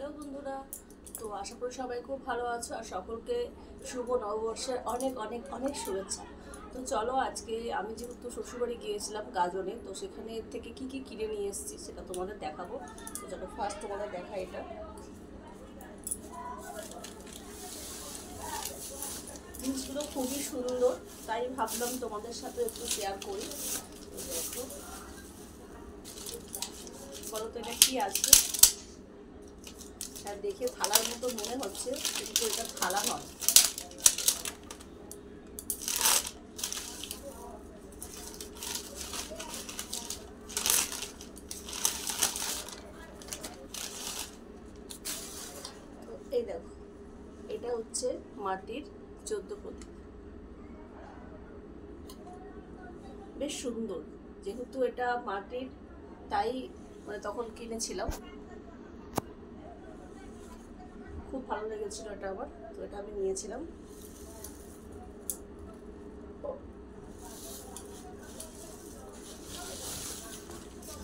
Hello বন্ধুরা, তো আশা করি সবাই খুব ভালো আছো আর সকলকে শুভ নববর্ষের অনেক অনেক অনেক শুভেচ্ছা। তো চলো, আজকে আমি যেহেতু শ্বশুরবাড়ি গিয়েছিলাম গাজনে, তো সেখানে থেকে কি কি কিনে নিয়ে এসেছি সেটা তোমাদের দেখাবো। তো চলো ফার্স্ট তোমাদের দেখা, এটা জিনিসগুলো খুবই সুন্দর, তাই ভাবলাম তোমাদের সাথে একটু শেয়ার করি। তো দেখো, বলো তো এটা কি আছে? আর দেখে থালার মতো মনে হচ্ছে, কিন্তু এটা থালা নয়। এই দেখো, এটা হচ্ছে মাটির 14 প্রদীপ। বেশ সুন্দর, যেহেতু এটা মাটির তাই মানে তখন কিনেছিলাম, খুব ভালো লেগেছিল এটা আমার, তো এটা আমি নিয়েছিলাম।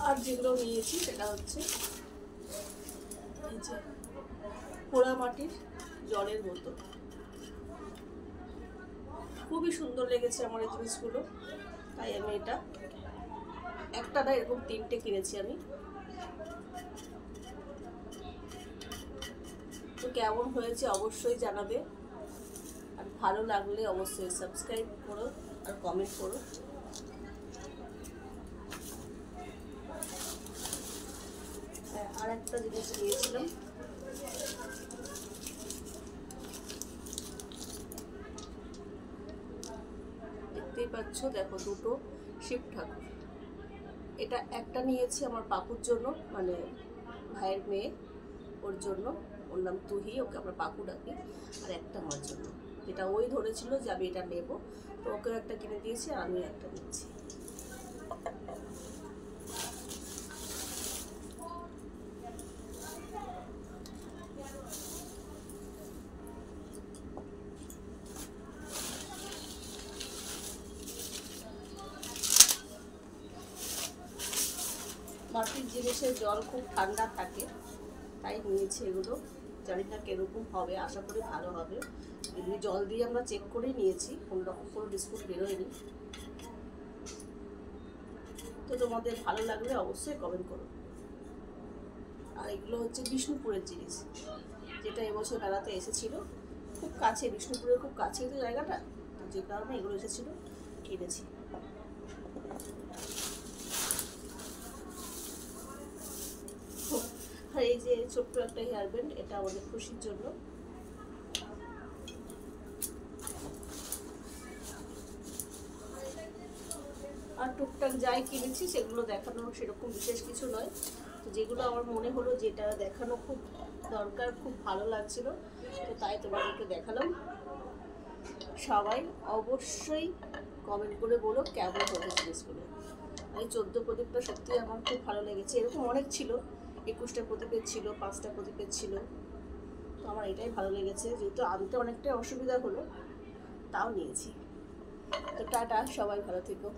আর যেগুলো নিয়েছি সেটা হচ্ছে এই যে পোড়া মাটির জলের বোতল। খুবই সুন্দর লেগেছে আমার এই জিনিসগুলো, তাই আমি এটা একটা না এরকম 3টে কিনেছি আমি। তো কেমন হয়েছে অবশ্যই জানাবে, আর ভালো লাগলে অবশ্যই সাবস্ক্রাইব করো আর কমেন্ট করো। আর একটা জিনিস নিয়েছিলাম, দেখতেই পাচ্ছ, দেখো দুটো শিব ঠাকুর। এটা একটা নিয়েছি আমার পাপুর জন্য, মানে ভাইয়ের মেয়ে, ওর জন্য। ওর নাম তুহি, ওকে আমরা পাপু ডাকি। আর একটা আমার জন্য, যেটা ওই ধরেছিল যে আমি এটা নেব, তো ওকেও একটা কিনে দিয়েছি আর আমিও একটা নিচ্ছি। মাটির জিনিসের জল খুব ঠান্ডা থাকে, তাই নিয়েছি এগুলো। জানি না কিরকম হবে, আশা করি ভালো হবে। এমনি জল দিয়ে আমরা চেক করেই নিয়েছি, কোনো রকম কোনো বিস্কুট বেরোয়নি। তো তোমাদের ভালো লাগলে অবশ্যই কমেন্ট করো। আর এগুলো হচ্ছে বিষ্ণুপুরের জিনিস, যেটা এবছর মেলাতে এসেছিলো। খুব কাছে, বিষ্ণুপুরের খুব কাছেই তো জায়গাটা, তো যে কারণে এগুলো এসেছিলো, কিনেছি। আর এই যে ছোট্ট একটা হেয়ার ব্যান্ড, এটা আমাদের খুশির জন্য। আর টুকটাক যাই কিনেছি সেগুলো দেখানো সেরকম বিশেষ কিছু নয়, তো যেগুলো আমার মনে হলো যেটা দেখানো খুব দরকার, খুব ভালো লাগছিল, তো তাই তোমাদেরকে দেখালাম। সবাই অবশ্যই কমেন্ট করে বলো কেমন হয়েছে জিনিসগুলো। এই 14 প্রদীপটা সত্যি আমার খুব ভালো লেগেছে। এরকম অনেক ছিল, 21টা প্রদীপের ছিল, 5টা প্রদীপের ছিল, তো আমার এটাই ভালো লেগেছে। যেহেতু আনতে অনেকটাই অসুবিধা হলো, তাও নিয়েছি। তো টাটা, সবাই ভালো থেকো।